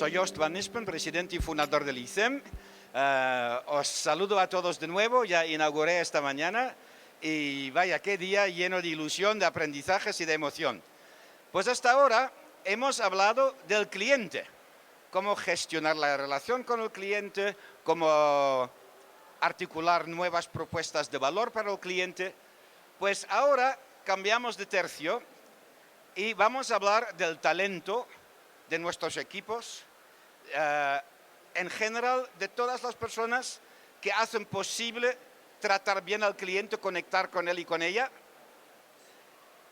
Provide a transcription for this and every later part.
Soy Joost van Nispen, presidente y fundador del ICEM. Os saludo a todos de nuevo, ya inauguré esta mañana y vaya, qué día lleno de ilusión, de aprendizajes y de emoción. Pues hasta ahora hemos hablado del cliente, cómo gestionar la relación con el cliente, cómo articular nuevas propuestas de valor para el cliente. Pues ahora cambiamos de tercio y vamos a hablar del talento de nuestros equipos, en general de todas las personas que hacen posible tratar bien al cliente, conectar con él y con ella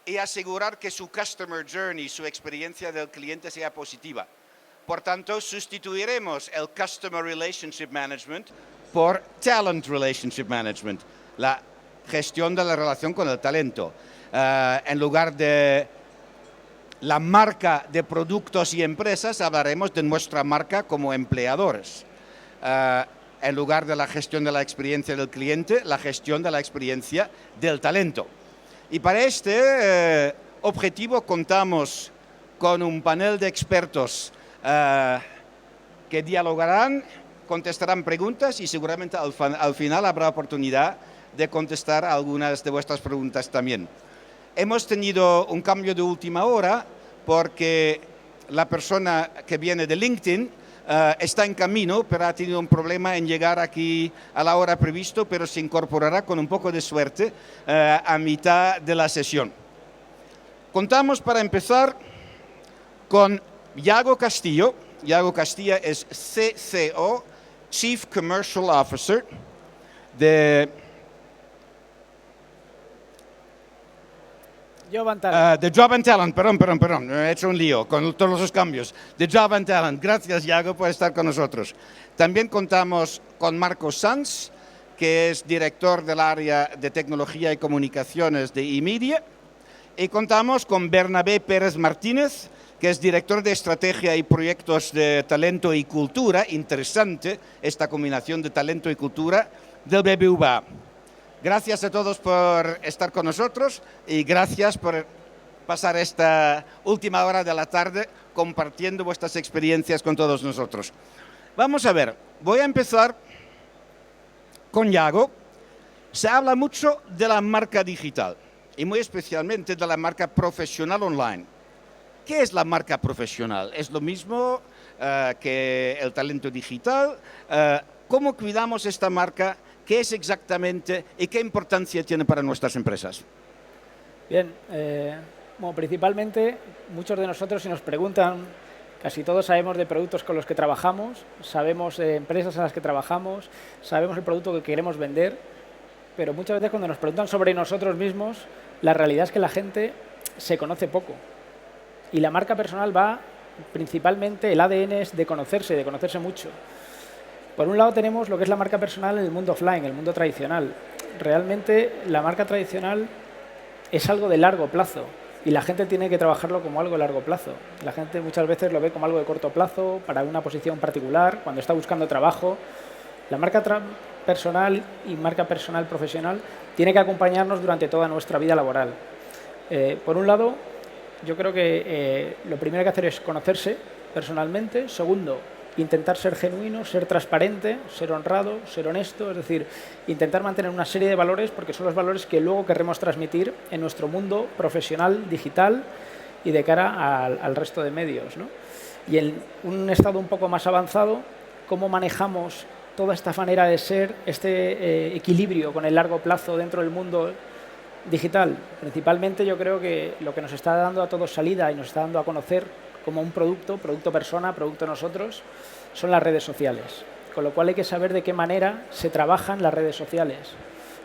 y asegurar que su customer journey, su experiencia del cliente sea positiva. Por tanto, sustituiremos el Customer Relationship Management por Talent Relationship Management, la gestión de la relación con el talento. En lugar de la marca de productos y empresas, hablaremos de nuestra marca como empleadores. En lugar de la gestión de la experiencia del cliente, la gestión de la experiencia del talento. Y para este objetivo contamos con un panel de expertos que dialogarán, contestarán preguntas y seguramente al final habrá oportunidad de contestar a algunas de vuestras preguntas también. Hemos tenido un cambio de última hora porque la persona que viene de LinkedIn está en camino, pero ha tenido un problema en llegar aquí a la hora previsto, pero se incorporará con un poco de suerte a mitad de la sesión. Contamos para empezar con Yago Castillo. Yago Castillo es CCO, Chief Commercial Officer de Job and Talent. de Job and Talent, perdón, me he hecho un lío con todos los cambios. De Job and Talent, gracias Yago por estar con nosotros. También contamos con Marco Sanz, que es director del área de tecnología y comunicaciones de eMedia. Y contamos con Bernabé Pérez Martínez, que es director de estrategia y proyectos de talento y cultura. Interesante esta combinación de talento y cultura del BBVA. Gracias a todos por estar con nosotros y gracias por pasar esta última hora de la tarde compartiendo vuestras experiencias con todos nosotros. Vamos a ver, voy a empezar con Yago. Se habla mucho de la marca digital y muy especialmente de la marca profesional online. ¿Qué es la marca profesional? ¿Es lo mismo que el talento digital? ¿Cómo cuidamos esta marca? ¿Qué es exactamente y qué importancia tiene para nuestras empresas? Bien, bueno, principalmente muchos de nosotros, si nos preguntan, casi todos sabemos de productos con los que trabajamos, sabemos de empresas en las que trabajamos, sabemos el producto que queremos vender, pero muchas veces cuando nos preguntan sobre nosotros mismos, la realidad es que la gente se conoce poco. Y la marca personal va, principalmente, el ADN es de conocerse mucho. Por un lado tenemos lo que es la marca personal en el mundo offline, el mundo tradicional. Realmente la marca tradicional es algo de largo plazo y la gente tiene que trabajarlo como algo de largo plazo. La gente muchas veces lo ve como algo de corto plazo, para una posición particular, cuando está buscando trabajo. La marca personal y marca personal profesional tiene que acompañarnos durante toda nuestra vida laboral. Por un lado, yo creo que lo primero que hacer es conocerse personalmente. Segundo, intentar ser genuino, ser transparente, ser honrado, ser honesto, es decir, intentar mantener una serie de valores porque son los valores que luego querremos transmitir en nuestro mundo profesional, digital y de cara al resto de medios, ¿no? Y en un estado un poco más avanzado, cómo manejamos toda esta manera de ser, este equilibrio con el largo plazo dentro del mundo digital. Principalmente yo creo que lo que nos está dando a todos salida y nos está dando a conocer como un producto persona, producto nosotros, son las redes sociales. Con lo cual hay que saber de qué manera se trabajan las redes sociales.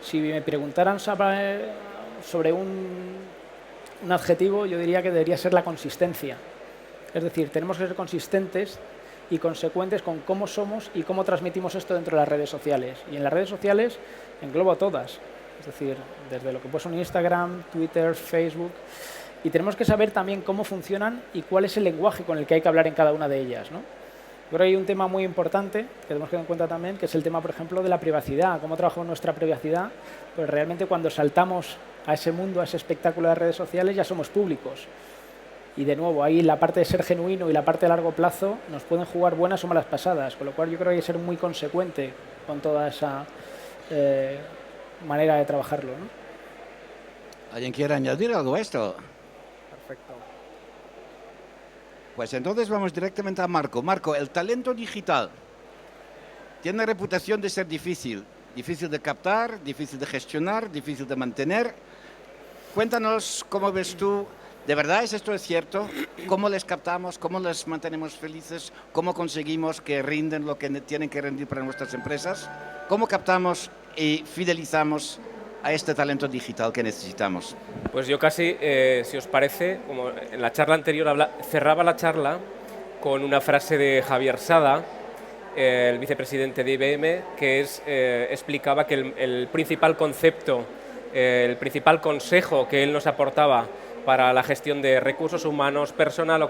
Si me preguntaran sobre un adjetivo, yo diría que debería ser la consistencia. Es decir, tenemos que ser consistentes y consecuentes con cómo somos y cómo transmitimos esto dentro de las redes sociales. Y en las redes sociales englobo todas. Es decir, desde lo que puede ser un Instagram, Twitter, Facebook. Y tenemos que saber también cómo funcionan y cuál es el lenguaje con el que hay que hablar en cada una de ellas, ¿no? Yo creo que hay un tema muy importante que tenemos que tener en cuenta también, que es el tema, por ejemplo, de la privacidad. Cómo trabajamos nuestra privacidad. Pues realmente cuando saltamos a ese mundo, a ese espectáculo de redes sociales, ya somos públicos. Y de nuevo, ahí la parte de ser genuino y la parte de largo plazo nos pueden jugar buenas o malas pasadas, con lo cual yo creo que hay que ser muy consecuente con toda esa manera de trabajarlo, ¿no? ¿Alguien quiere añadir algo a esto? Perfecto. Pues entonces vamos directamente a Marco. Marco, el talento digital tiene reputación de ser difícil. Difícil de captar, difícil de gestionar, difícil de mantener. Cuéntanos cómo ves tú, ¿de verdad esto es cierto? ¿Cómo les captamos? ¿Cómo les mantenemos felices? ¿Cómo conseguimos que rinden lo que tienen que rendir para nuestras empresas? ¿Cómo captamos y fidelizamos a este talento digital que necesitamos? Pues yo casi, si os parece, como en la charla anterior cerraba la charla con una frase de Javier Sada, el vicepresidente de IBM, que explicaba que el principal concepto, el principal consejo que él nos aportaba para la gestión de recursos humanos, personal o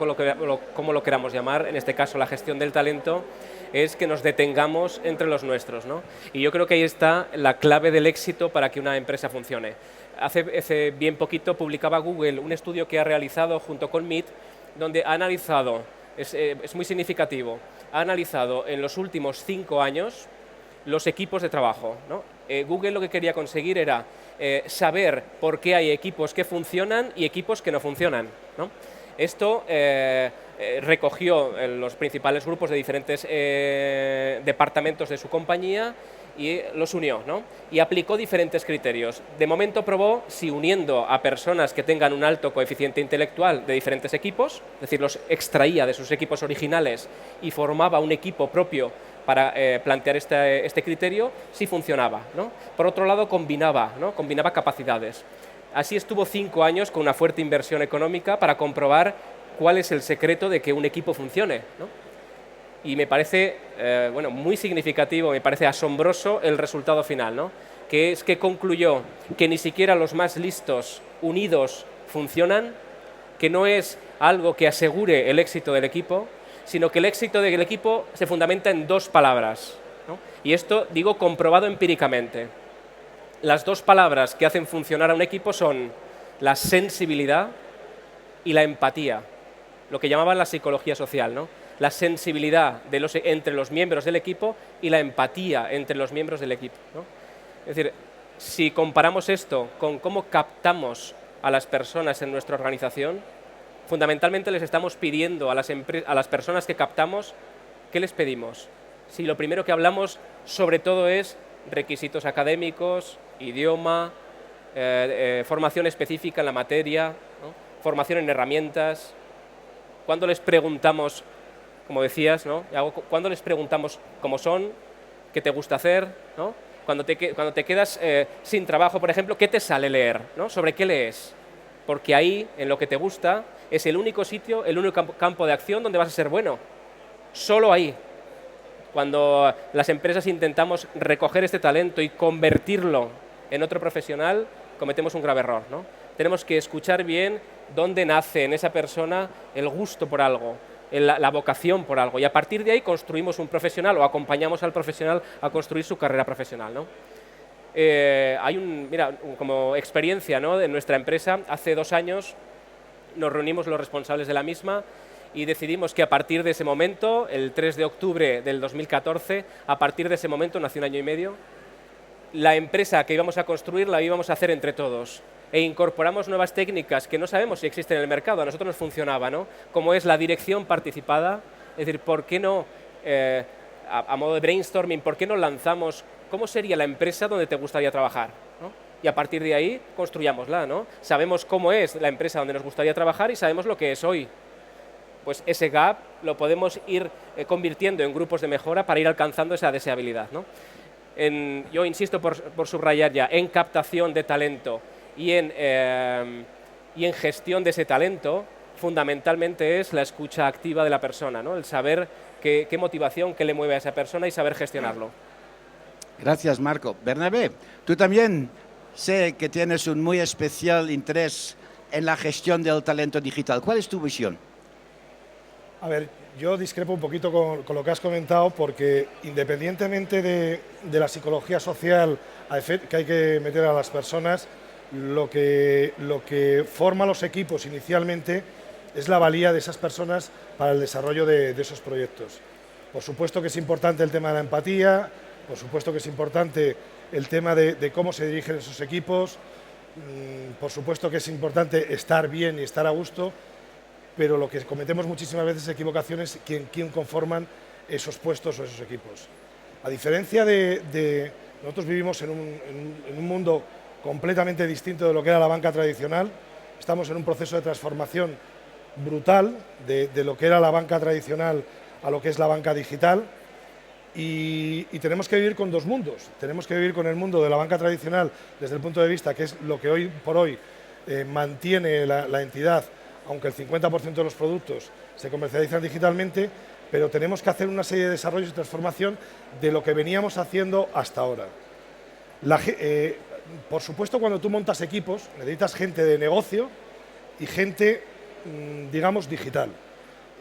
como lo queramos llamar, en este caso la gestión del talento, es que nos detengamos entre los nuestros, ¿no? Y yo creo que ahí está la clave del éxito para que una empresa funcione. Hace bien poquito publicaba Google un estudio que ha realizado junto con Meet, donde ha analizado, es muy significativo, ha analizado en los últimos 5 años los equipos de trabajo, ¿no? Google lo que quería conseguir era saber por qué hay equipos que funcionan y equipos que no funcionan, ¿no? Esto recogió los principales grupos de diferentes departamentos de su compañía y los unió, ¿no? Y aplicó diferentes criterios. De momento probó si uniendo a personas que tengan un alto coeficiente intelectual de diferentes equipos, es decir, los extraía de sus equipos originales y formaba un equipo propio para plantear este criterio, si funcionaba, ¿no? Por otro lado, combinaba, ¿no? Combinaba capacidades. Así estuvo 5 años con una fuerte inversión económica para comprobar cuál es el secreto de que un equipo funcione, ¿no? Y me parece bueno, muy significativo, me parece asombroso el resultado final, ¿no? Que es que concluyó que ni siquiera los más listos unidos funcionan, que no es algo que asegure el éxito del equipo, sino que el éxito del equipo se fundamenta en 2 palabras, ¿no? Y esto digo comprobado empíricamente. Las 2 palabras que hacen funcionar a un equipo son la sensibilidad y la empatía, lo que llamaban la psicología social, ¿no? La sensibilidad entre los miembros del equipo y la empatía entre los miembros del equipo, ¿no? Es decir, si comparamos esto con cómo captamos a las personas en nuestra organización, fundamentalmente les estamos pidiendo a las personas que captamos, ¿qué les pedimos? Si lo primero que hablamos sobre todo es requisitos académicos, idioma, formación específica en la materia, ¿no? Formación en herramientas. Cuando les preguntamos, como decías, ¿no? Cuando les preguntamos cómo son, qué te gusta hacer, ¿no? Cuando te quedas sin trabajo, por ejemplo, ¿qué te sale leer, ¿no? ¿Sobre qué lees? Porque ahí, en lo que te gusta, es el único sitio, el único campo de acción donde vas a ser bueno. Solo ahí. Cuando las empresas intentamos recoger este talento y convertirlo en otro profesional, cometemos un grave error, ¿no? Tenemos que escuchar bien dónde nace en esa persona el gusto por algo, la vocación por algo, y a partir de ahí construimos un profesional o acompañamos al profesional a construir su carrera profesional, ¿no? Mira, como experiencia, ¿no?, de nuestra empresa, hace 2 años nos reunimos los responsables de la misma y decidimos que a partir de ese momento, el 3 de octubre del 2014, a partir de ese momento, nació 1 año y medio, la empresa que íbamos a construir la íbamos a hacer entre todos. E incorporamos nuevas técnicas que no sabemos si existen en el mercado, a nosotros nos funcionaba, ¿no? Como es la dirección participada, es decir, ¿por qué no, a modo de brainstorming, por qué no lanzamos cómo sería la empresa donde te gustaría trabajar, ¿no? Y a partir de ahí construyámosla, ¿no? Sabemos cómo es la empresa donde nos gustaría trabajar y sabemos lo que es hoy. Pues ese gap lo podemos ir convirtiendo en grupos de mejora para ir alcanzando esa deseabilidad, ¿no? Yo insisto por subrayar ya, en captación de talento y en gestión de ese talento, fundamentalmente es la escucha activa de la persona, ¿no? El saber qué motivación, qué le mueve a esa persona y saber gestionarlo. Gracias, Marco. Bernabé, tú también sé que tienes un muy especial interés en la gestión del talento digital. ¿Cuál es tu visión? A ver, yo discrepo un poquito con lo que has comentado, porque independientemente de la psicología social que hay que meter a las personas, lo que forma los equipos inicialmente es la valía de esas personas para el desarrollo de esos proyectos. Por supuesto que es importante el tema de la empatía, por supuesto que es importante el tema de cómo se dirigen esos equipos, por supuesto que es importante estar bien y estar a gusto, pero lo que cometemos muchísimas veces es equivocaciones quién conforman esos puestos o esos equipos. A diferencia nosotros vivimos en un mundo completamente distinto de lo que era la banca tradicional, estamos en un proceso de transformación brutal de lo que era la banca tradicional a lo que es la banca digital y tenemos que vivir con dos mundos. Tenemos que vivir con el mundo de la banca tradicional desde el punto de vista que es lo que hoy por hoy mantiene la entidad, aunque el 50% de los productos se comercializan digitalmente, pero tenemos que hacer una serie de desarrollos y transformación de lo que veníamos haciendo hasta ahora. Por supuesto, cuando tú montas equipos, necesitas gente de negocio y gente, digamos, digital.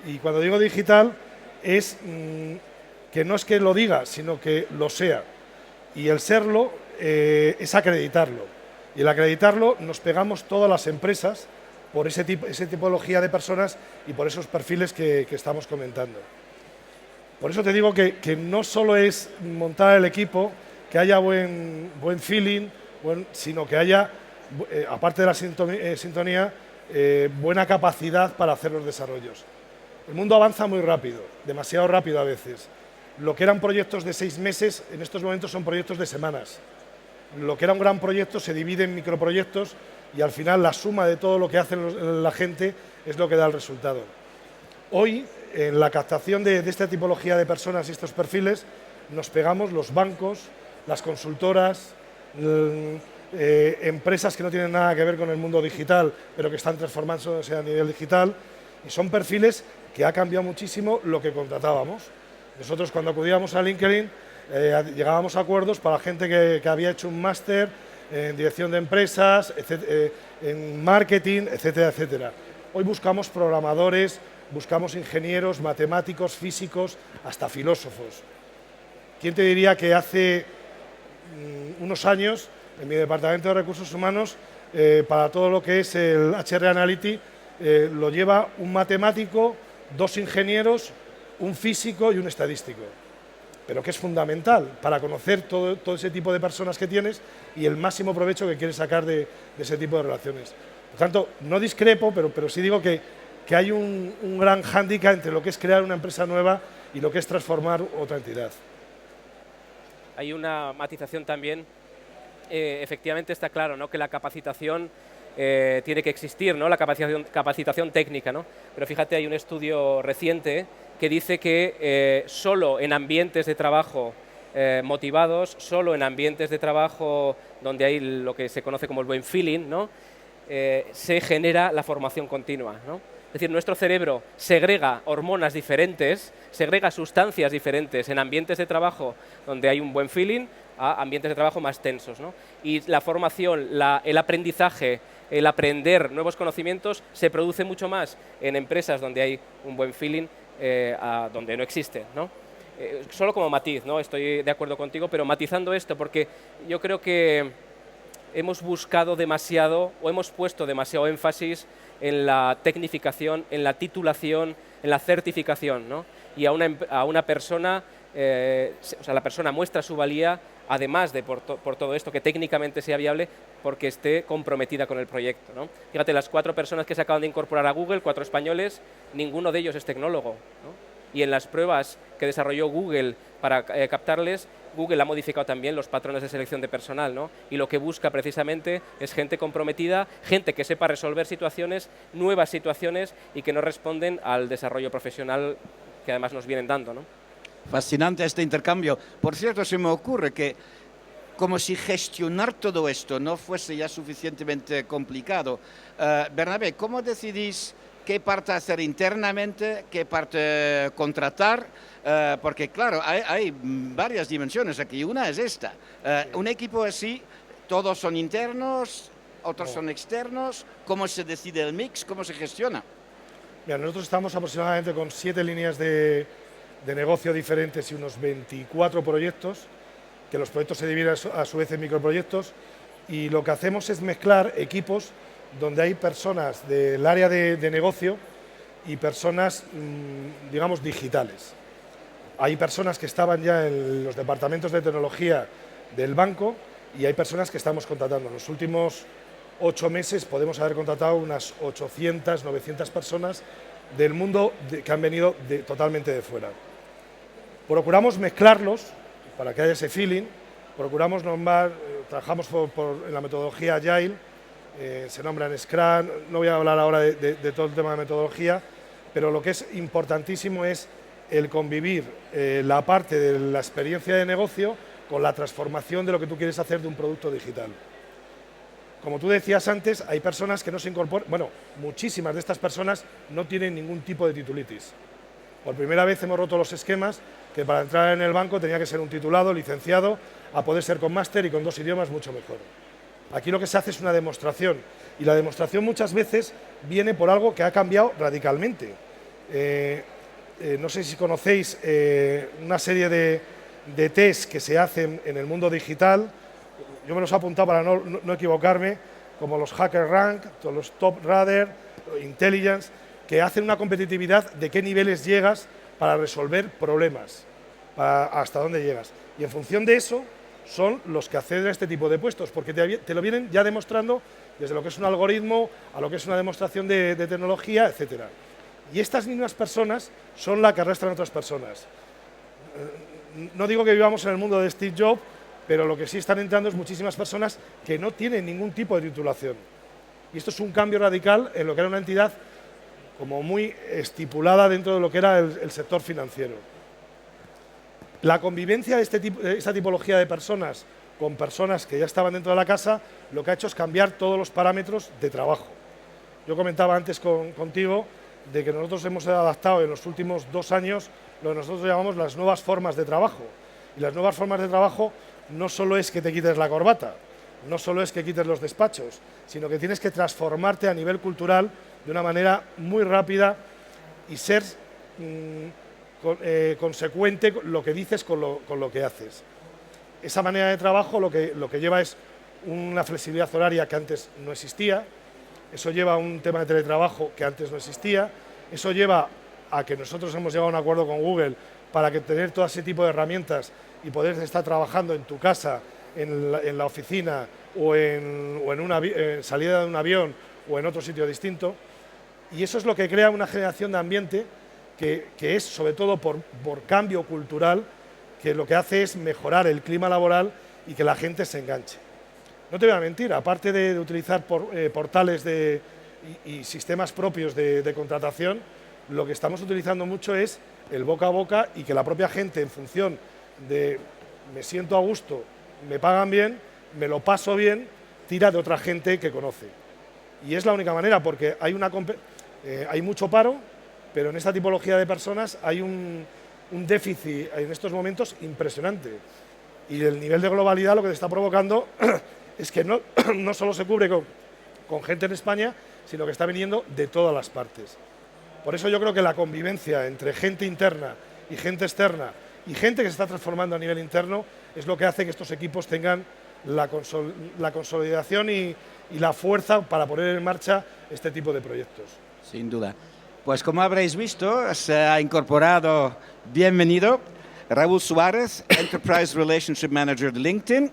Y cuando digo digital, es que no es que lo diga, sino que lo sea. Y el serlo es acreditarlo. Y el acreditarlo nos pegamos todas las empresas por esa tipología de personas y por esos perfiles que estamos comentando. Por eso te digo que no solo es montar el equipo, que haya buen feeling, sino que haya, aparte de la sintonía, buena capacidad para hacer los desarrollos. El mundo avanza muy rápido, demasiado rápido a veces. Lo que eran proyectos de 6 meses, en estos momentos son proyectos de semanas. Lo que era un gran proyecto se divide en microproyectos y al final la suma de todo lo que hace la gente es lo que da el resultado. Hoy, en la captación de esta tipología de personas y estos perfiles, nos pegamos los bancos, las consultoras, empresas que no tienen nada que ver con el mundo digital, pero que están transformándose a nivel digital, y son perfiles que ha cambiado muchísimo lo que contratábamos. Nosotros cuando acudíamos a LinkedIn llegábamos a acuerdos para gente que había hecho un máster en dirección de empresas, en marketing, etcétera, etcétera. Hoy buscamos programadores, buscamos ingenieros, matemáticos, físicos, hasta filósofos. ¿Quién te diría que hace unos años, en mi departamento de recursos humanos, para todo lo que es el HR Analytics, lo lleva un matemático, 2 ingenieros, un físico y un estadístico? Pero que es fundamental para conocer todo ese tipo de personas que tienes y el máximo provecho que quieres sacar de ese tipo de relaciones. Por tanto, no discrepo, pero sí digo que hay un gran hándicap entre lo que es crear una empresa nueva y lo que es transformar otra entidad. Hay una matización también, efectivamente está claro, ¿no?, que la capacitación tiene que existir, ¿no?, la capacitación técnica, ¿no? Pero fíjate, hay un estudio reciente que dice que solo en ambientes de trabajo motivados, solo en ambientes de trabajo donde hay lo que se conoce como el buen feeling, ¿no?, se genera la formación continua, ¿no? Es decir, nuestro cerebro segrega hormonas diferentes, segrega sustancias diferentes en ambientes de trabajo donde hay un buen feeling a ambientes de trabajo más tensos, ¿no? Y la formación, el aprendizaje, el aprender nuevos conocimientos se produce mucho más en empresas donde hay un buen feeling a donde no existe, ¿no? Solo como matiz, ¿no? Estoy de acuerdo contigo, pero matizando esto, porque yo creo que hemos buscado demasiado o hemos puesto demasiado énfasis en la tecnificación, en la titulación, en la certificación, ¿no? Y a una persona, o sea, la persona muestra su valía, además de por todo esto, que técnicamente sea viable, porque esté comprometida con el proyecto, ¿no? Fíjate, las 4 personas que se acaban de incorporar a Google, 4 españoles, ninguno de ellos es tecnólogo, ¿no? Y en las pruebas que desarrolló Google para captarles, Google ha modificado también los patrones de selección de personal, ¿no? Y lo que busca precisamente es gente comprometida, gente que sepa resolver situaciones, nuevas situaciones y que no responden al desarrollo profesional que además nos vienen dando, ¿no? Fascinante este intercambio. Por cierto, se me ocurre que como si gestionar todo esto no fuese ya suficientemente complicado. Bernabé, ¿cómo decidís qué parte hacer internamente, qué parte contratar? Porque claro, hay varias dimensiones aquí. Una es esta. Un equipo así, todos son internos, otros son externos. ¿Cómo se decide el mix? ¿Cómo se gestiona? Mira, nosotros estamos aproximadamente con 7 líneas de negocio diferentes y unos 24 proyectos, que los proyectos se dividen a su vez en microproyectos, y lo que hacemos es mezclar equipos donde hay personas del área de negocio y personas, digamos, digitales. Hay personas que estaban ya en los departamentos de tecnología del banco y hay personas que estamos contratando. En los últimos 8 meses podemos haber contratado unas 800, 900 personas del mundo que han venido totalmente de fuera. Procuramos mezclarlos para que haya ese feeling, procuramos nombrar, trabajamos en la metodología Agile, se nombra en Scrum, no voy a hablar ahora de todo el tema de metodología, pero lo que es importantísimo es el convivir la parte de la experiencia de negocio con la transformación de lo que tú quieres hacer de un producto digital. Como tú decías antes, hay personas que no se incorporan, bueno, muchísimas de estas personas no tienen ningún tipo de titulitis. Por primera vez hemos roto los esquemas que para entrar en el banco tenía que ser un titulado, licenciado, a poder ser con máster y con 2 idiomas mucho mejor. Aquí lo que se hace es una demostración y la demostración muchas veces viene por algo que ha cambiado radicalmente. No sé si conocéis una serie de test que se hacen en el mundo digital. Yo me los he apuntado para no equivocarme, como los Hacker Rank, los Top Radar, Intelligence, que hacen una competitividad de qué niveles llegas para resolver problemas, hasta dónde llegas. Y en función de eso son los que acceden a este tipo de puestos, porque te lo vienen ya demostrando desde lo que es un algoritmo a lo que es una demostración de tecnología, etcétera. Y estas mismas personas son las que arrastran a otras personas. No digo que vivamos en el mundo de Steve Jobs, pero lo que sí están entrando es muchísimas personas que no tienen ningún tipo de titulación. Y esto es un cambio radical en lo que era una entidad como muy estipulada dentro de lo que era el sector financiero. La convivencia de esta tipología de personas con personas que ya estaban dentro de la casa, lo que ha hecho es cambiar todos los parámetros de trabajo. Yo comentaba antes contigo de que nosotros hemos adaptado en los últimos 2 años lo que nosotros llamamos las nuevas formas de trabajo. Y las nuevas formas de trabajo no solo es que te quites la corbata, no solo es que quites los despachos, sino que tienes que transformarte a nivel cultural de una manera muy rápida y ser consecuente con lo que dices con lo que haces. Esa manera de trabajo lo que lleva es una flexibilidad horaria que antes no existía, eso lleva a un tema de teletrabajo que antes no existía, eso lleva a que nosotros hemos llegado a un acuerdo con Google para que tener todo ese tipo de herramientas y poder estar trabajando en tu casa, en la oficina o en una salida de un avión o en otro sitio distinto. Y eso es lo que crea una generación de ambiente que es, sobre todo por cambio cultural, que lo que hace es mejorar el clima laboral y que la gente se enganche. No te voy a mentir, aparte de utilizar portales y sistemas propios de contratación, lo que estamos utilizando mucho es el boca a boca y que la propia gente, en función de me siento a gusto, me pagan bien, me lo paso bien, tira de otra gente que conoce. Y es la única manera, porque hay mucho paro, pero en esta tipología de personas hay un déficit en estos momentos impresionante. Y el nivel de globalidad lo que te está provocando es que no solo se cubre con gente en España, sino que está viniendo de todas las partes. Por eso yo creo que la convivencia entre gente interna y gente externa y gente que se está transformando a nivel interno es lo que hace que estos equipos tengan la consolidación y la fuerza para poner en marcha este tipo de proyectos. Sin duda. Pues como habréis visto, se ha incorporado, bienvenido, Raúl Suárez, Enterprise Relationship Manager de LinkedIn,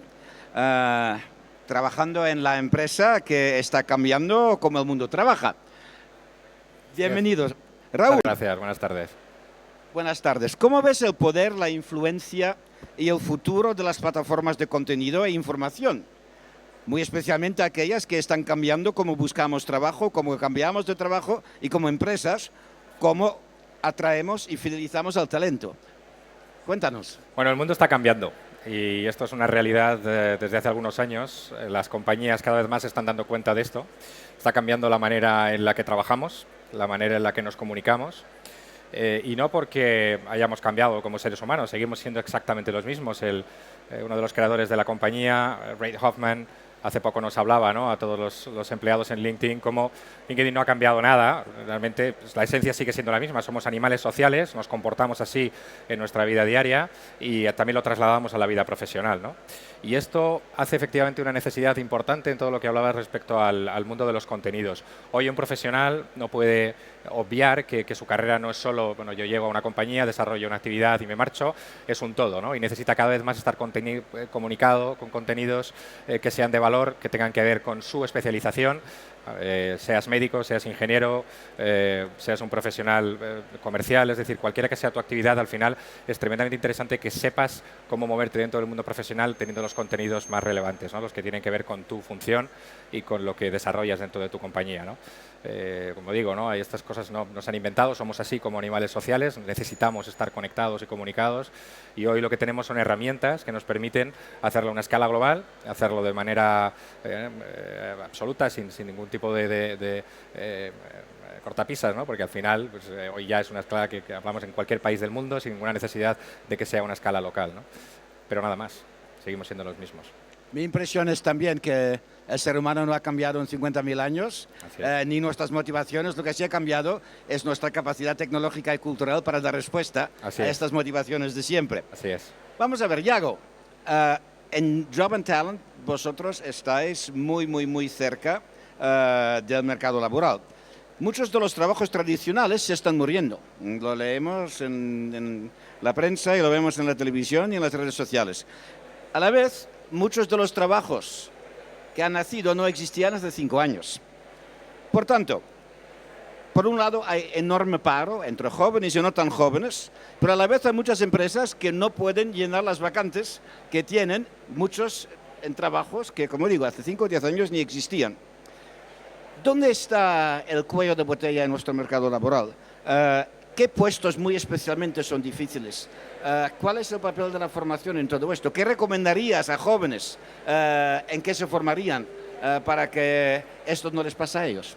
trabajando en la empresa que está cambiando cómo el mundo trabaja. Bienvenidos. Raúl. Gracias, buenas tardes. Buenas tardes. ¿Cómo ves el poder, la influencia y el futuro de las plataformas de contenido e información? Muy especialmente aquellas que están cambiando cómo buscamos trabajo, cómo cambiamos de trabajo y como empresas, cómo atraemos y fidelizamos al talento. Cuéntanos. Bueno, el mundo está cambiando y esto es una realidad desde hace algunos años. Las compañías cada vez más se están dando cuenta de esto. Está cambiando la manera en la que trabajamos, la manera en la que nos comunicamos. Y no porque hayamos cambiado como seres humanos, seguimos siendo exactamente los mismos. Uno de los creadores de la compañía, Reid Hoffman, hace poco nos hablaba, ¿no?, a todos los empleados en LinkedIn, cómo LinkedIn no ha cambiado nada. Realmente pues, la esencia sigue siendo la misma. Somos animales sociales, nos comportamos así en nuestra vida diaria y también lo trasladamos a la vida profesional, ¿no? Y esto hace efectivamente una necesidad importante en todo lo que hablabas respecto al mundo de los contenidos. Hoy un profesional no puede obviar que su carrera no es solo, bueno, yo llego a una compañía, desarrollo una actividad y me marcho, es un todo, ¿no? Y necesita cada vez más estar comunicado con contenidos que sean de valor, que tengan que ver con su especialización, seas médico, seas ingeniero, seas un profesional comercial, es decir, cualquiera que sea tu actividad, al final es tremendamente interesante que sepas cómo moverte dentro del mundo profesional teniendo los contenidos más relevantes, ¿no?, los que tienen que ver con tu función y con lo que desarrollas dentro de tu compañía, ¿no? Como digo, ¿no?, estas cosas no se han inventado, somos así como animales sociales, necesitamos estar conectados y comunicados, y hoy lo que tenemos son herramientas que nos permiten hacerlo a una escala global, hacerlo de manera absoluta, sin ningún tipo de cortapisas, ¿no?, porque al final pues, hoy ya es una escala que hablamos en cualquier país del mundo sin ninguna necesidad de que sea una escala local, ¿no? Pero nada más, seguimos siendo los mismos. Mi impresión es también que el ser humano no ha cambiado en 50.000 años, ni nuestras motivaciones. Lo que sí ha cambiado es nuestra capacidad tecnológica y cultural para dar respuesta a estas motivaciones de siempre. Así es. Vamos a ver, Yago, en Job and Talent vosotros estáis muy cerca del mercado laboral. Muchos de los trabajos tradicionales se están muriendo. Lo leemos en la prensa y lo vemos en la televisión y en las redes sociales. A la vez, muchos de los trabajos que han nacido no existían hace 5 años. Por tanto, por un lado hay enorme paro entre jóvenes y no tan jóvenes, pero a la vez hay muchas empresas que no pueden llenar las vacantes que tienen muchos en trabajos que, como digo, hace 5 o 10 años ni existían. ¿Dónde está el cuello de botella en nuestro mercado laboral? ¿Qué puestos muy especialmente son difíciles? ¿Cuál es el papel de la formación en todo esto? ¿Qué recomendarías a jóvenes en qué se formarían para que esto no les pase a ellos?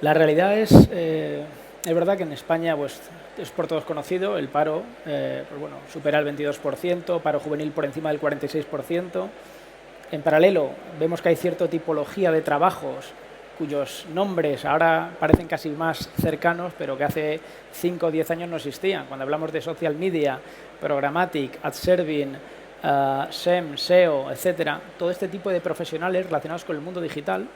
La realidad es verdad que en España pues, es por todos conocido, el paro pues bueno, supera el 22%, paro juvenil por encima del 46%. En paralelo, vemos que hay cierta tipología de trabajos cuyos nombres ahora parecen casi más cercanos, pero que hace 5 o 10 años no existían. Cuando hablamos de social media, programmatic, ad serving, SEM, SEO, etcétera, todo este tipo de profesionales relacionados con el mundo digital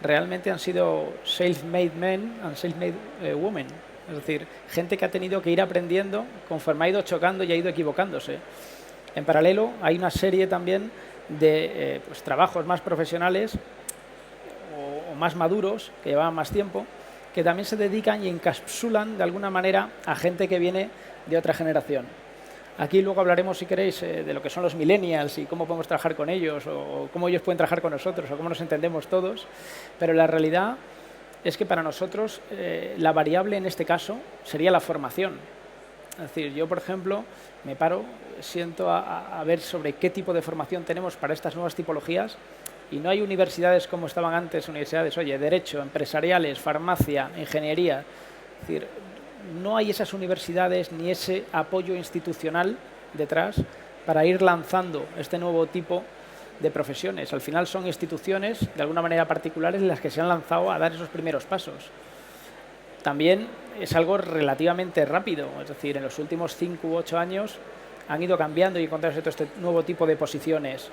realmente han sido self-made men and self-made women. Es decir, gente que ha tenido que ir aprendiendo conforme ha ido chocando y ha ido equivocándose. En paralelo, hay una serie también de pues, trabajos más profesionales o más maduros, que llevaban más tiempo, que también se dedican y encapsulan de alguna manera a gente que viene de otra generación. Aquí luego hablaremos, si queréis, de lo que son los millennials y cómo podemos trabajar con ellos o cómo ellos pueden trabajar con nosotros o cómo nos entendemos todos, pero la realidad es que para nosotros la variable en este caso sería la formación. Es decir, yo, por ejemplo, me paro, siento a ver sobre qué tipo de formación tenemos para estas nuevas tipologías y no hay universidades como estaban antes, universidades, oye, derecho, empresariales, farmacia, ingeniería. Es decir, no hay esas universidades ni ese apoyo institucional detrás para ir lanzando este nuevo tipo de profesiones. Al final son instituciones, de alguna manera particulares, en las que se han lanzado a dar esos primeros pasos. También es algo relativamente rápido, es decir, en los últimos 5 u 8 años han ido cambiando y encontrarse todo este nuevo tipo de posiciones.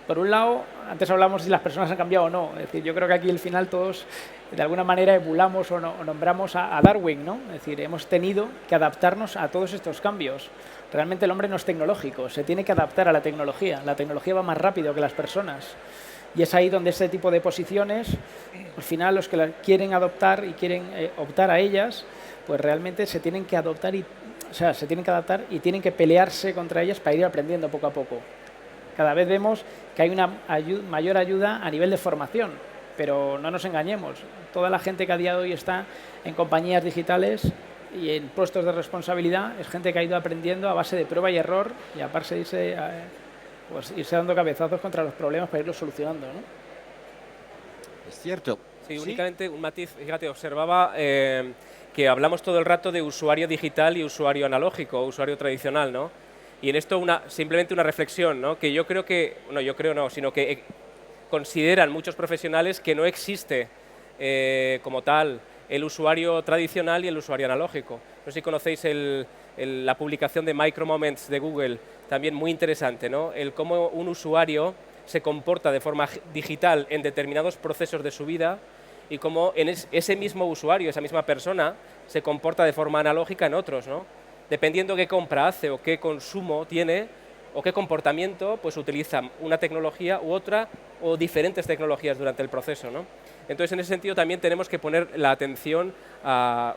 Por un lado, antes hablamos de si las personas han cambiado o no, es decir, yo creo que aquí al final todos de alguna manera emulamos o nombramos a Darwin, ¿no? Es decir, hemos tenido que adaptarnos a todos estos cambios. Realmente el hombre no es tecnológico, se tiene que adaptar a la tecnología va más rápido que las personas. Y es ahí donde este tipo de posiciones, al final los que las quieren adoptar y quieren optar a ellas, pues realmente se tienen que adaptar y tienen que pelearse contra ellas para ir aprendiendo poco a poco. Cada vez vemos que hay una mayor ayuda a nivel de formación, pero no nos engañemos. Toda la gente que a día de hoy está en compañías digitales y en puestos de responsabilidad es gente que ha ido aprendiendo a base de prueba y error y aparte de irse dando cabezazos contra los problemas para irlos solucionando, ¿no? Es cierto. Sí, únicamente un matiz. Fíjate, observaba que hablamos todo el rato de usuario digital y usuario analógico, usuario tradicional, ¿no? Y en esto simplemente una reflexión, ¿no? Que yo creo que, no, yo creo no, sino que consideran muchos profesionales que no existe como tal el usuario tradicional y el usuario analógico. No sé si conocéis la publicación de Micro Moments de Google, también muy interesante, ¿no? El cómo un usuario se comporta de forma digital en determinados procesos de su vida y cómo ese mismo usuario, esa misma persona, se comporta de forma analógica en otros, ¿no? Dependiendo qué compra hace o qué consumo tiene o qué comportamiento, pues utiliza una tecnología u otra o diferentes tecnologías durante el proceso, ¿no? Entonces, en ese sentido, también tenemos que poner la atención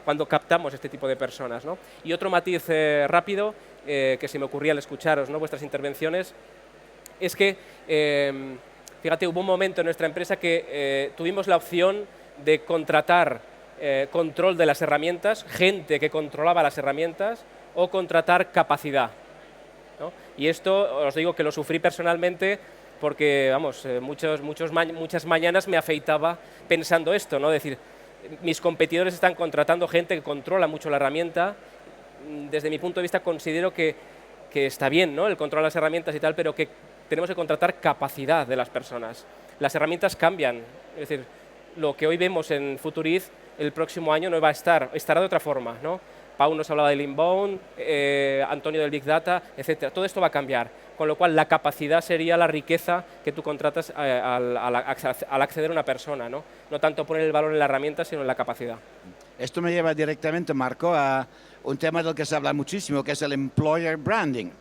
cuando captamos este tipo de personas, ¿no? Y otro matiz rápido que se me ocurría al escucharos, ¿no?, vuestras intervenciones, es que, fíjate, hubo un momento en nuestra empresa que tuvimos la opción de contratar control de las herramientas, gente que controlaba las herramientas, o contratar capacidad, ¿no? Y esto os digo que lo sufrí personalmente porque, vamos, muchas mañanas me afeitaba pensando esto, ¿no? Es decir, mis competidores están contratando gente que controla mucho la herramienta. Desde mi punto de vista considero que está bien, ¿no?, el control de las herramientas y tal, pero que tenemos que contratar capacidad de las personas. Las herramientas cambian, es decir, lo que hoy vemos en Futuriz, el próximo año no va a estar, estará de otra forma, ¿no? Pau nos hablaba del inbound, Antonio del Big Data, etcétera. Todo esto va a cambiar, con lo cual la capacidad sería la riqueza que tú contratas al acceder a una persona, ¿no? No tanto poner el valor en la herramienta, sino en la capacidad. Esto me lleva directamente, Marco, a un tema del que se habla muchísimo, que es el employer branding.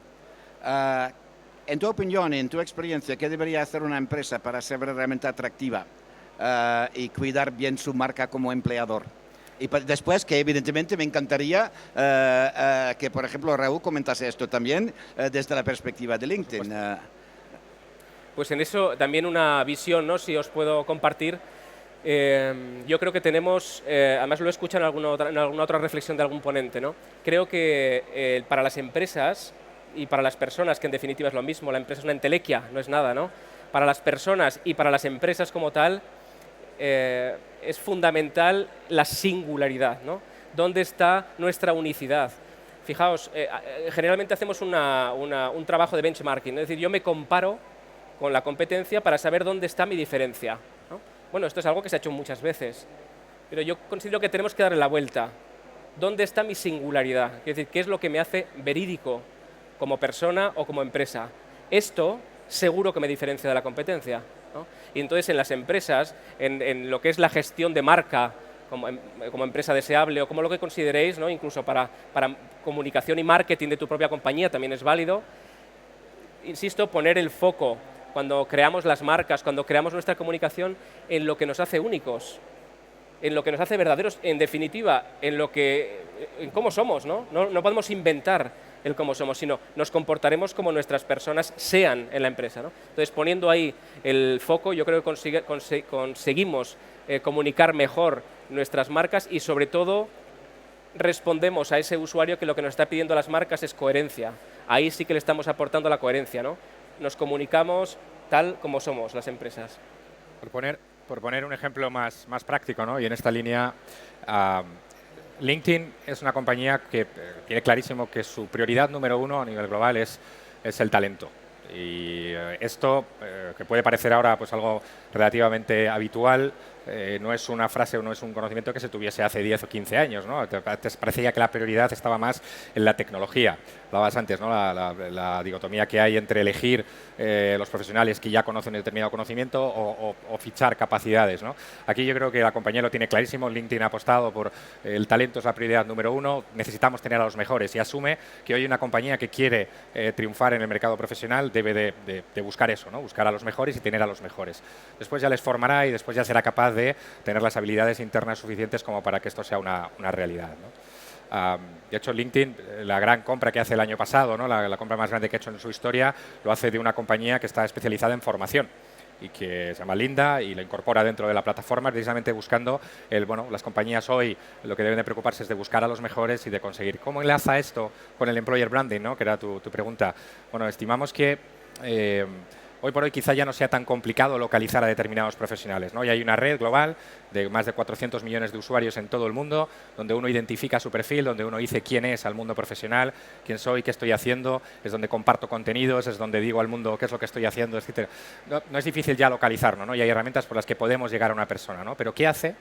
En tu opinión, en tu experiencia, ¿qué debería hacer una empresa para ser realmente atractiva y cuidar bien su marca como empleador? Y después, que evidentemente me encantaría que, por ejemplo, Raúl comentase esto también desde la perspectiva de LinkedIn. Pues en eso también una visión, ¿no?, si os puedo compartir. Yo creo que tenemos, además lo he escuchado en alguna otra reflexión de algún ponente, ¿no? Creo que para las empresas y para las personas, que en definitiva es lo mismo, la empresa es una entelequia, no es nada, ¿no? Para las personas y para las empresas como tal, es fundamental la singularidad, ¿no? ¿Dónde está nuestra unicidad? Fijaos, generalmente hacemos un trabajo de benchmarking, es decir, yo me comparo con la competencia para saber dónde está mi diferencia, ¿no? Bueno, esto es algo que se ha hecho muchas veces, pero yo considero que tenemos que darle la vuelta. ¿Dónde está mi singularidad? Es decir, ¿qué es lo que me hace verídico como persona o como empresa? Esto seguro que me diferencia de la competencia, ¿no? Y entonces en las empresas, en lo que es la gestión de marca como empresa deseable o como lo que consideréis, ¿no?, incluso para comunicación y marketing de tu propia compañía también es válido, insisto, poner el foco cuando creamos las marcas, cuando creamos nuestra comunicación, en lo que nos hace únicos, en lo que nos hace verdaderos, en definitiva, en cómo somos, ¿no? No podemos inventar el cómo somos, sino nos comportaremos como nuestras personas sean en la empresa, ¿no? Entonces, poniendo ahí el foco, yo creo que conseguimos comunicar mejor nuestras marcas y, sobre todo, respondemos a ese usuario que lo que nos está pidiendo las marcas es coherencia. Ahí sí que le estamos aportando la coherencia, ¿no? Nos comunicamos tal como somos las empresas. Por poner un ejemplo más práctico, ¿no?, y en esta línea, LinkedIn es una compañía que tiene clarísimo que su prioridad número uno a nivel global es el talento. Y esto, que puede parecer ahora pues algo relativamente habitual, no es una frase o no es un conocimiento que se tuviese hace 10 o 15 años, ¿no? Antes parecía que la prioridad estaba más en la tecnología. Hablabas antes, ¿no?, la dicotomía que hay entre elegir los profesionales que ya conocen un determinado conocimiento o fichar capacidades, ¿no? Aquí yo creo que la compañía lo tiene clarísimo. LinkedIn ha apostado por el talento, es la prioridad número uno. Necesitamos tener a los mejores y asume que hoy una compañía que quiere triunfar en el mercado profesional debe de buscar eso, ¿no?, buscar a los mejores y tener a los mejores. Después ya les formará y después ya será capaz de tener las habilidades internas suficientes como para que esto sea una realidad, ¿no? De hecho, LinkedIn, la gran compra que hace el año pasado, ¿no?, la compra más grande que ha hecho en su historia, lo hace de una compañía que está especializada en formación y que se llama Linda y la incorpora dentro de la plataforma precisamente buscando las compañías hoy lo que deben de preocuparse es de buscar a los mejores y de conseguir. ¿Cómo enlaza esto con el employer branding, ¿no?, que era tu pregunta? Bueno, estimamos que hoy por hoy quizá ya no sea tan complicado localizar a determinados profesionales, ¿no? Y hay una red global de más de 400 millones de usuarios en todo el mundo, donde uno identifica su perfil, donde uno dice quién es al mundo profesional, quién soy, qué estoy haciendo, es donde comparto contenidos, es donde digo al mundo qué es lo que estoy haciendo, etc. No es difícil ya localizarlo, ¿no? Y hay herramientas por las que podemos llegar a una persona, ¿no? Pero ¿qué hace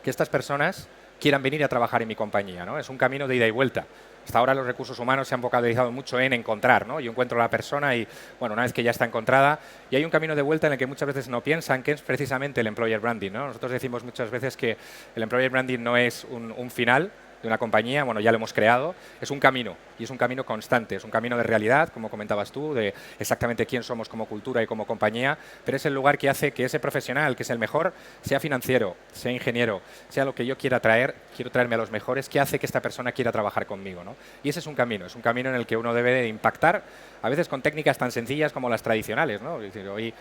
que estas personas quieran venir a trabajar en mi compañía, ¿no? Es un camino de ida y vuelta. Hasta ahora los recursos humanos se han focalizado mucho en encontrar, ¿no? Yo encuentro a la persona y, bueno, una vez que ya está encontrada, y hay un camino de vuelta en el que muchas veces no piensan que es precisamente el employer branding, ¿no? Nosotros decimos muchas veces que el employer branding no es un final de una compañía, bueno, ya lo hemos creado, es un camino, y es un camino constante, es un camino de realidad, como comentabas tú, de exactamente quién somos como cultura y como compañía, pero es el lugar que hace que ese profesional, que es el mejor, sea financiero, sea ingeniero, sea lo que yo quiera traer, quiero traerme a los mejores, que hace que esta persona quiera trabajar conmigo, ¿no? Y ese es un camino en el que uno debe de impactar, a veces con técnicas tan sencillas como las tradicionales, ¿no? Es decir, hoy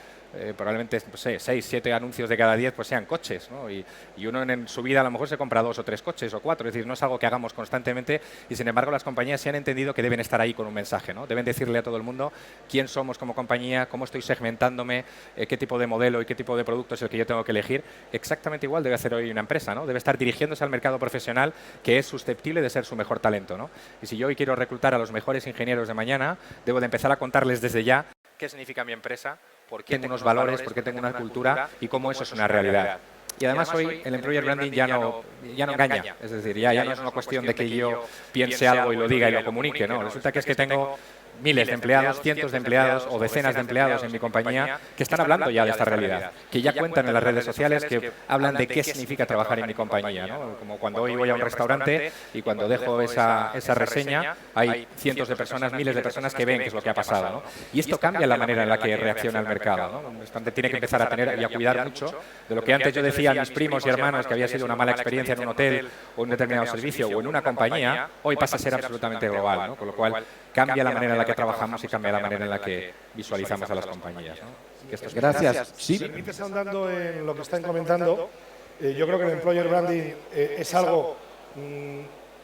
probablemente, no sé, 6, 7 anuncios de cada 10 pues sean coches, ¿no? Y uno en su vida a lo mejor se compra 2 o 3 coches o 4, es decir, no es algo que hagamos constantemente y sin embargo las compañías se han entendido que deben estar ahí con un mensaje, ¿no? Deben decirle a todo el mundo quién somos como compañía, cómo estoy segmentándome, qué tipo de modelo y qué tipo de producto es el que yo tengo que elegir. Exactamente igual debe hacer hoy una empresa, ¿no? Debe estar dirigiéndose al mercado profesional que es susceptible de ser su mejor talento, ¿no? Y si yo hoy quiero reclutar a los mejores ingenieros de mañana, debo de empezar a contarles desde ya qué significa mi empresa, por qué tengo unos valores, por qué tengo una cultura y cómo eso es una realidad. Y además hoy el employer branding ya no engaña, es decir, ya no es una cuestión de que yo piense algo y lo diga y lo comunique, ¿no? Resulta que es que tengo miles de empleados, cientos de empleados o decenas de empleados en mi compañía que están hablando ya de esta realidad, que ya cuentan en las redes sociales, que hablan de qué significa trabajar en mi compañía, ¿no? Como cuando hoy voy a un restaurante y cuando dejo esa reseña hay cientos de personas, miles de personas que ven qué es lo que ha pasado, ¿no? Y esto cambia la manera en la que reacciona el mercado, ¿no? Tiene que empezar a tener y a cuidar mucho de lo que antes yo decía a mis primos y hermanos que había sido una mala experiencia en un hotel o en un determinado servicio o en una compañía, hoy pasa a ser absolutamente global, ¿no? Con lo cual cambia la manera en la que trabajamos y cambia la manera en la que visualizamos a las compañías, ¿no? Gracias. Sí. Si me permites, ahondando en lo que están comentando, yo creo que el employer branding es algo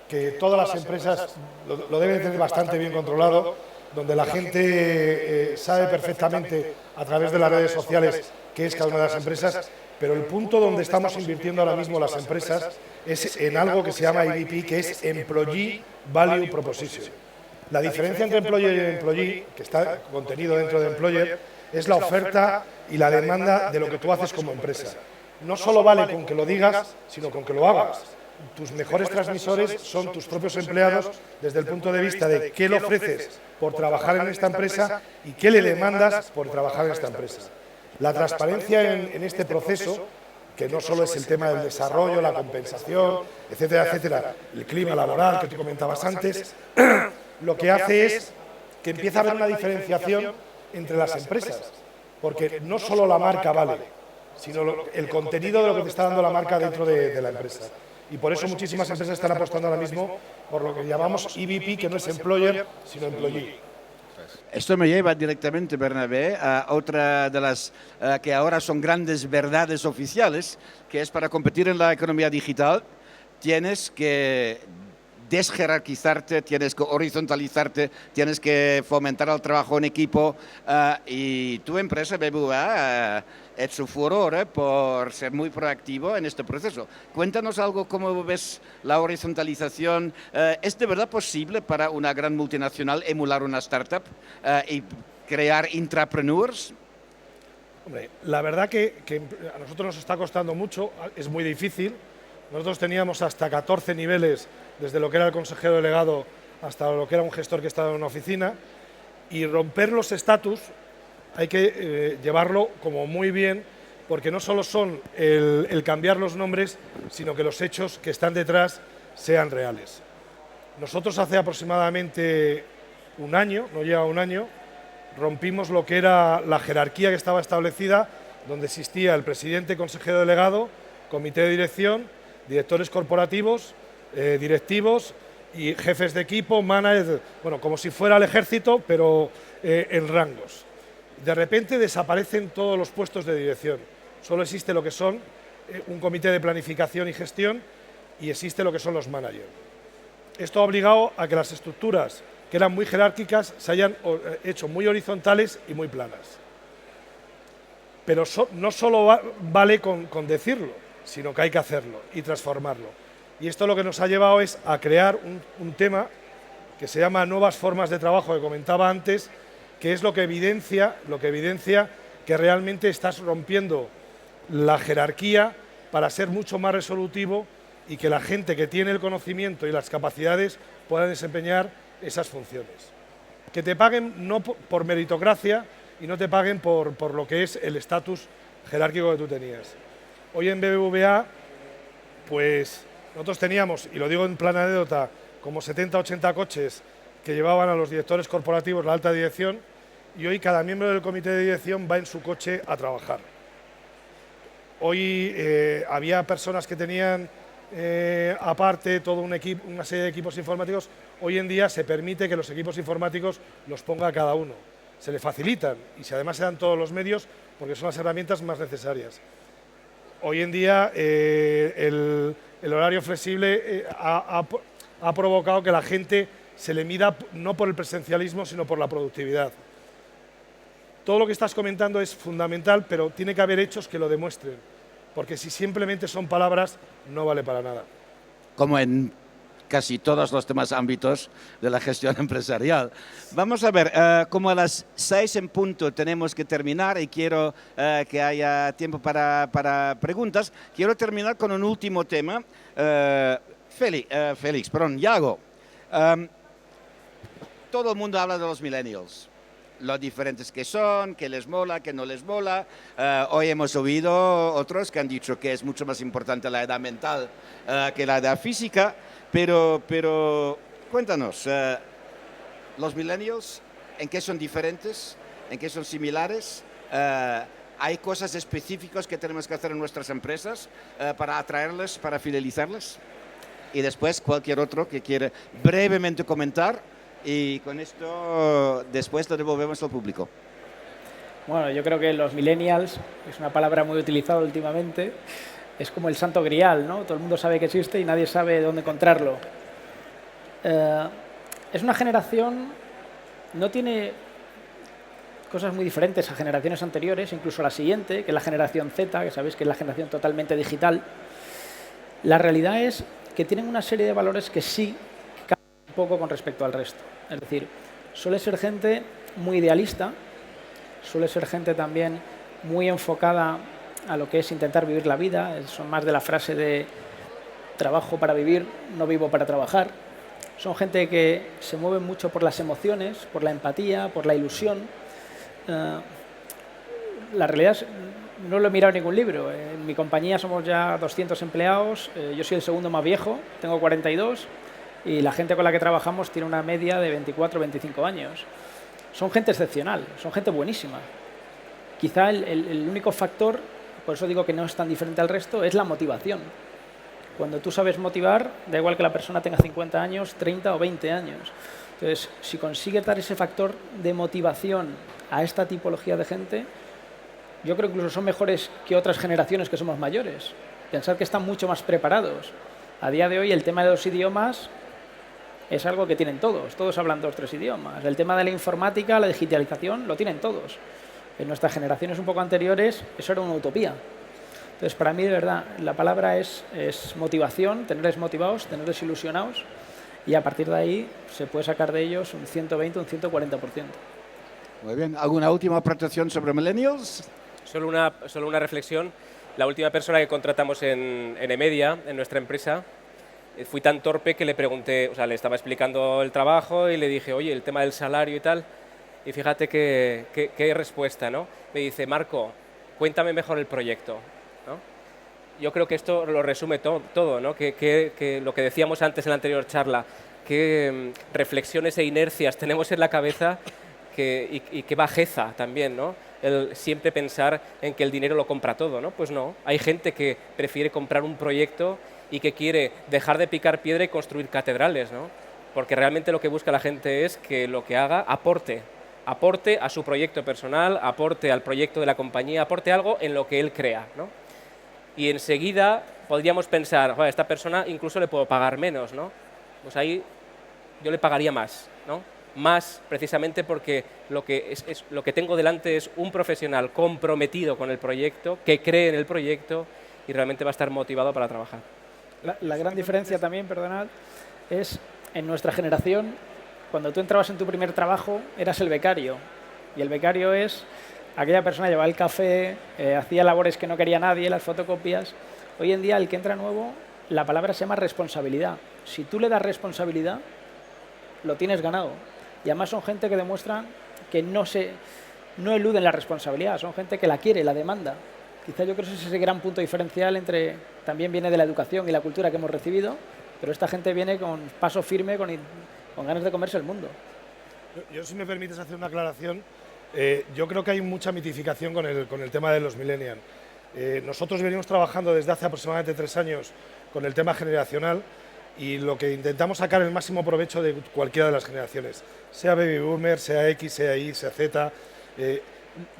que todas las empresas lo deben tener bastante bien controlado, donde la gente sabe perfectamente a través de las redes sociales qué es cada una de las empresas, pero el punto donde estamos invirtiendo ahora mismo las empresas es en algo que se llama EVP, que es Employee Value Proposition. La diferencia entre employer y employee, que está contenido dentro de employer, es la oferta y la demanda de lo que tú haces como empresa. No solo vale con que lo digas, sino con que lo hagas. Tus mejores transmisores son tus propios empleados desde el punto de vista de qué le ofreces por trabajar en esta empresa y qué le demandas por trabajar en esta empresa. La transparencia en este proceso, que no solo es el tema del desarrollo, la compensación, etcétera, etcétera, el clima laboral que tú comentabas antes, lo que hace es que empieza a haber una diferenciación entre las empresas, porque no solo la marca vale, sino el contenido de lo que te está dando la marca dentro de la empresa. Y por eso muchísimas empresas están apostando ahora mismo por lo que llamamos EVP, que no es Employer, sino Employee. Esto me lleva directamente, Bernabé, a otra de las que ahora son grandes verdades oficiales, que es para competir en la economía digital, tienes que desjerarquizarte, tienes que horizontalizarte, tienes que fomentar el trabajo en equipo y tu empresa BBVA ha hecho furor por ser muy proactivo en este proceso. Cuéntanos algo, cómo ves la horizontalización. ¿Es de verdad posible para una gran multinacional emular una startup y crear intrapreneurs? Hombre, la verdad que a nosotros nos está costando mucho, es muy difícil. Nosotros teníamos hasta 14 niveles, desde lo que era el consejero delegado hasta lo que era un gestor que estaba en una oficina, y romper los estatus hay que llevarlo como muy bien, porque no solo son el cambiar los nombres, sino que los hechos que están detrás sean reales. Nosotros hace aproximadamente un año, no llega un año, rompimos lo que era la jerarquía que estaba establecida, donde existía el presidente, consejero delegado, comité de dirección, directores corporativos, directivos y jefes de equipo, managers, bueno, como si fuera el ejército, pero en rangos. De repente desaparecen todos los puestos de dirección. Solo existe lo que son un comité de planificación y gestión y existe lo que son los managers. Esto ha obligado a que las estructuras, que eran muy jerárquicas, se hayan hecho muy horizontales y muy planas. pero no solo vale con decirlo, sino que hay que hacerlo y transformarlo. Y esto lo que nos ha llevado es a crear un tema que se llama nuevas formas de trabajo, que comentaba antes, que es lo que evidencia que realmente estás rompiendo la jerarquía para ser mucho más resolutivo y que la gente que tiene el conocimiento y las capacidades pueda desempeñar esas funciones. Que te paguen no por meritocracia y no te paguen por lo que es el estatus jerárquico que tú tenías. Hoy en BBVA, pues nosotros teníamos, y lo digo en plan anécdota, como 70-80 coches que llevaban a los directores corporativos la alta dirección, y hoy cada miembro del comité de dirección va en su coche a trabajar. Hoy había personas que tenían aparte todo un equipo, una serie de equipos informáticos. Hoy en día se permite que los equipos informáticos los ponga cada uno. Se le facilitan y además se dan todos los medios porque son las herramientas más necesarias. Hoy en día el horario flexible ha provocado que la gente se le mida no por el presencialismo, sino por la productividad. Todo lo que estás comentando es fundamental, pero tiene que haber hechos que lo demuestren, porque si simplemente son palabras, no vale para nada. Como en casi todos los demás ámbitos de la gestión empresarial. Vamos a ver, como a las 6 en punto tenemos que terminar y quiero que haya tiempo para preguntas, quiero terminar con un último tema. Félix, perdón, Yago. Todo el mundo habla de los millennials, lo diferentes que son, que les mola, que no les mola. Hoy hemos oído otros que han dicho que es mucho más importante la edad mental que la edad física, pero cuéntanos, los millennials, ¿en qué son diferentes? ¿En qué son similares? ¿Hay cosas específicas que tenemos que hacer en nuestras empresas para atraerles, para fidelizarles? Y después cualquier otro que quiera brevemente comentar. Y con esto después lo devolvemos al público. Bueno, yo creo que los millennials, es una palabra muy utilizada últimamente, es como el santo grial, ¿no? Todo el mundo sabe que existe y nadie sabe dónde encontrarlo. Es una generación, no tiene cosas muy diferentes a generaciones anteriores, incluso a la siguiente, que es la generación Z, que sabéis que es la generación totalmente digital. La realidad es que tienen una serie de valores que sí poco con respecto al resto. Es decir, suele ser gente muy idealista, suele ser gente también muy enfocada a lo que es intentar vivir la vida, son más de la frase de trabajo para vivir, no vivo para trabajar. Son gente que se mueve mucho por las emociones, por la empatía, por la ilusión. La realidad es, no lo he mirado en ningún libro. En mi compañía somos ya 200 empleados, yo soy el segundo más viejo, tengo 42. Y la gente con la que trabajamos tiene una media de 24 o 25 años. Son gente excepcional, son gente buenísima. Quizá el único factor, por eso digo que no es tan diferente al resto, es la motivación. Cuando tú sabes motivar, da igual que la persona tenga 50 años, 30 o 20 años. Entonces, si consigues dar ese factor de motivación a esta tipología de gente, yo creo que incluso son mejores que otras generaciones que somos mayores. Pensar que están mucho más preparados. A día de hoy, el tema de los idiomas es algo que tienen todos hablan 2 o 3 idiomas. El tema de la informática, la digitalización, lo tienen todos. En nuestras generaciones un poco anteriores eso era una utopía. Entonces, para mí, de verdad, la palabra es motivación, tenerles motivados, tenerles ilusionados, y a partir de ahí se puede sacar de ellos un 120, un 140%. Muy bien. ¿Alguna última apreciación sobre millennials? Solo una reflexión. La última persona que contratamos en Emedia, en nuestra empresa, fui tan torpe que le pregunté, o sea, le estaba explicando el trabajo y le dije, oye, el tema del salario y tal, y fíjate qué respuesta, ¿no? Me dice, Marco, cuéntame mejor el proyecto, ¿no? Yo creo que esto lo resume todo, ¿no? Que lo que decíamos antes en la anterior charla, qué reflexiones e inercias tenemos en la cabeza y qué bajeza también, ¿no? El siempre pensar en que el dinero lo compra todo, ¿no? Pues no, hay gente que prefiere comprar un proyecto y que quiere dejar de picar piedra y construir catedrales, ¿no? Porque realmente lo que busca la gente es que lo que haga aporte a su proyecto personal, aporte al proyecto de la compañía, aporte algo en lo que él crea, ¿no? Y enseguida podríamos pensar, a esta persona incluso le puedo pagar menos, ¿no? Pues ahí yo le pagaría más, ¿no? más precisamente porque lo que tengo delante es un profesional comprometido con el proyecto, que cree en el proyecto y realmente va a estar motivado para trabajar. La gran diferencia también, perdonad, es en nuestra generación, cuando tú entrabas en tu primer trabajo, eras el becario. Y el becario es aquella persona que llevaba el café, hacía labores que no quería nadie, las fotocopias. Hoy en día, el que entra nuevo, la palabra se llama responsabilidad. Si tú le das responsabilidad, lo tienes ganado. Y además son gente que demuestran que no eluden la responsabilidad, son gente que la quiere, la demanda. Quizá yo creo que ese es ese gran punto diferencial entre, también viene de la educación y la cultura que hemos recibido, pero esta gente viene con paso firme, con ganas de comerse el mundo. Yo, si me permites hacer una aclaración, yo creo que hay mucha mitificación con el tema de los millennials. Nosotros venimos trabajando desde hace aproximadamente 3 años con el tema generacional y lo que intentamos sacar el máximo provecho de cualquiera de las generaciones, sea Baby Boomer, sea X, sea Y, sea Z.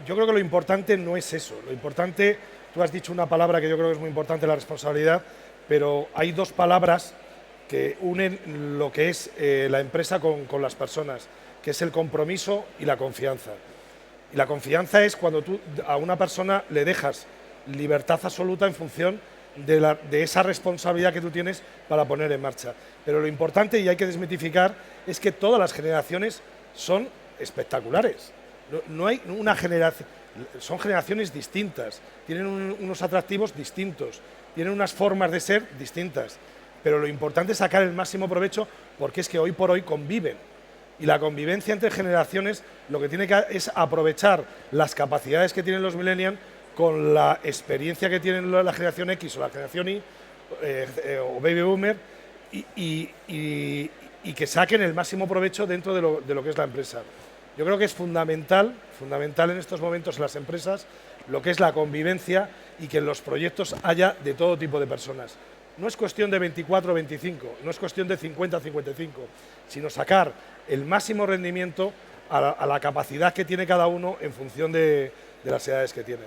Yo creo que lo importante no es eso. Lo importante, tú has dicho una palabra que yo creo que es muy importante, la responsabilidad, pero hay 2 palabras que unen lo que es la empresa con las personas, que es el compromiso y la confianza. Y la confianza es cuando tú a una persona le dejas libertad absoluta en función de esa responsabilidad que tú tienes para poner en marcha. Pero lo importante, y hay que desmitificar, es que todas las generaciones son espectaculares. No hay una generación, son generaciones distintas, tienen unos atractivos distintos, tienen unas formas de ser distintas, pero lo importante es sacar el máximo provecho porque es que hoy por hoy conviven. Y la convivencia entre generaciones lo que tiene que es aprovechar las capacidades que tienen los millennials con la experiencia que tienen la generación X o la generación Y o Baby Boomer y que saquen el máximo provecho dentro de lo que es la empresa. Yo creo que es fundamental en estos momentos en las empresas lo que es la convivencia y que en los proyectos haya de todo tipo de personas. No es cuestión de 24 o 25, no es cuestión de 50 o 55, sino sacar el máximo rendimiento a la capacidad que tiene cada uno en función de las edades que tienen.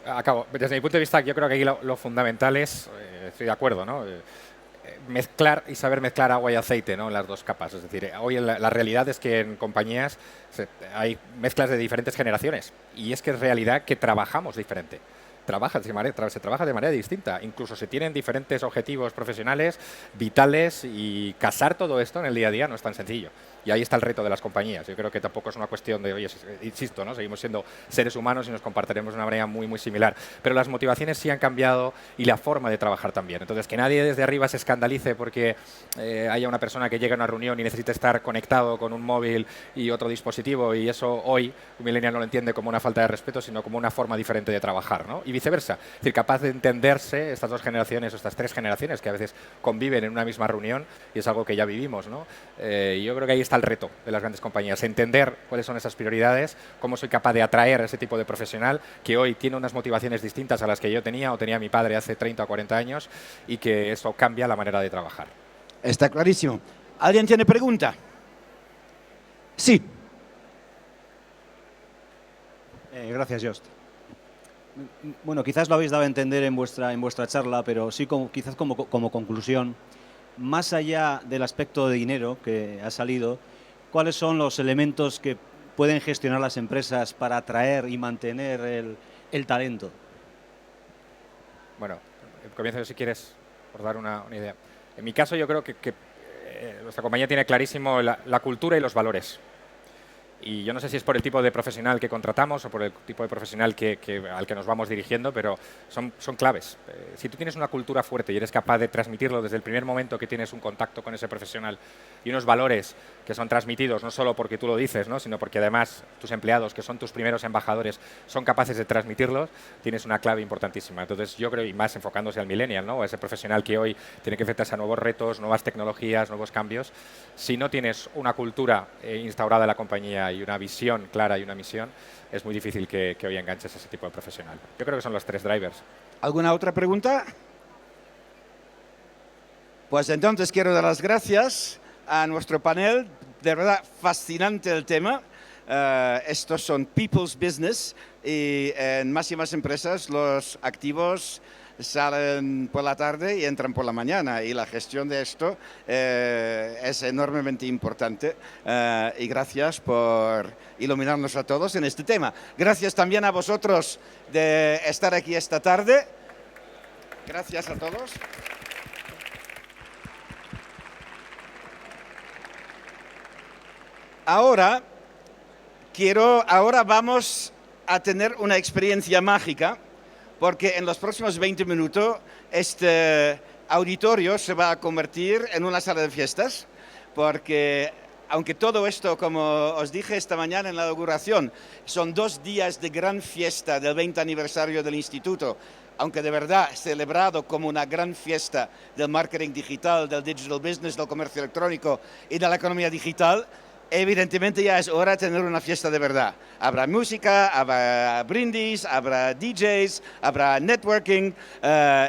Acabo. Desde mi punto de vista, yo creo que aquí lo fundamental es, estoy de acuerdo, ¿no? Mezclar y saber mezclar agua y aceite, ¿no? En las 2 capas. Es decir, hoy la realidad es que en compañías hay mezclas de diferentes generaciones y es que es realidad que trabajamos diferente. Se trabaja de manera distinta, incluso se tienen diferentes objetivos profesionales, vitales, y casar todo esto en el día a día no es tan sencillo. Y ahí está el reto de las compañías. Yo creo que tampoco es una cuestión de, oye, insisto, ¿no? Seguimos siendo seres humanos y nos compartiremos de una manera muy, muy similar. Pero las motivaciones sí han cambiado y la forma de trabajar también. Entonces, que nadie desde arriba se escandalice porque haya una persona que llega a una reunión y necesita estar conectado con un móvil y otro dispositivo, y eso hoy un millennial no lo entiende como una falta de respeto, sino como una forma diferente de trabajar, ¿no? Y viceversa. Es decir, capaz de entenderse estas 2 generaciones o estas 3 generaciones que a veces conviven en una misma reunión, y es algo que ya vivimos, ¿no? Y yo creo que ahí está el reto de las grandes compañías, entender cuáles son esas prioridades, cómo soy capaz de atraer a ese tipo de profesional que hoy tiene unas motivaciones distintas a las que yo tenía o tenía mi padre hace 30 o 40 años, y que eso cambia la manera de trabajar. Está clarísimo. ¿Alguien tiene pregunta? Sí. Gracias, Jost. Bueno, quizás lo habéis dado a entender en vuestra charla, pero sí quizás como conclusión, más allá del aspecto de dinero que ha salido, ¿cuáles son los elementos que pueden gestionar las empresas para atraer y mantener el talento? Bueno, comienzo si quieres por dar una idea. En mi caso yo creo que nuestra compañía tiene clarísimo la cultura y los valores. Y yo no sé si es por el tipo de profesional que contratamos o por el tipo de profesional al que nos vamos dirigiendo, pero son claves. Si tú tienes una cultura fuerte y eres capaz de transmitirlo desde el primer momento que tienes un contacto con ese profesional, y unos valores que son transmitidos no solo porque tú lo dices, ¿no? Sino porque además tus empleados, que son tus primeros embajadores, son capaces de transmitirlos, tienes una clave importantísima. Entonces yo creo, y más enfocándose al millennial, ¿no? O a ese profesional que hoy tiene que enfrentarse a nuevos retos, nuevas tecnologías, nuevos cambios. Si no tienes una cultura instaurada en la compañía y una visión clara y una misión, es muy difícil que hoy enganches a ese tipo de profesional. Yo creo que son los 3 drivers. ¿Alguna otra pregunta? Pues entonces quiero dar las gracias a nuestro panel. De verdad, fascinante el tema. Estos son People's Business y en más y más empresas los activos salen por la tarde y entran por la mañana, y la gestión de esto es enormemente importante, y gracias por iluminarnos a todos en este tema. Gracias también a vosotros de estar aquí esta tarde. Gracias a todos. Ahora vamos a tener una experiencia mágica, porque en los próximos 20 minutos este auditorio se va a convertir en una sala de fiestas, porque aunque todo esto, como os dije esta mañana en la inauguración, son 2 días de gran fiesta del 20 aniversario del Instituto, aunque de verdad celebrado como una gran fiesta del marketing digital, del digital business, del comercio electrónico y de la economía digital, evidentemente ya es hora de tener una fiesta de verdad. Habrá música, habrá brindis, habrá DJs, habrá networking,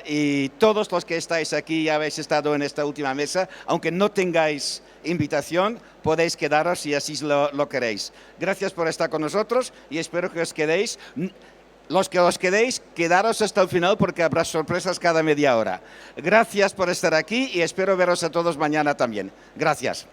y todos los que estáis aquí y habéis estado en esta última mesa, aunque no tengáis invitación, podéis quedaros si así lo queréis. Gracias por estar con nosotros y espero que os quedéis. Los que os quedéis, quedaros hasta el final porque habrá sorpresas cada media hora. Gracias por estar aquí y espero veros a todos mañana también. Gracias.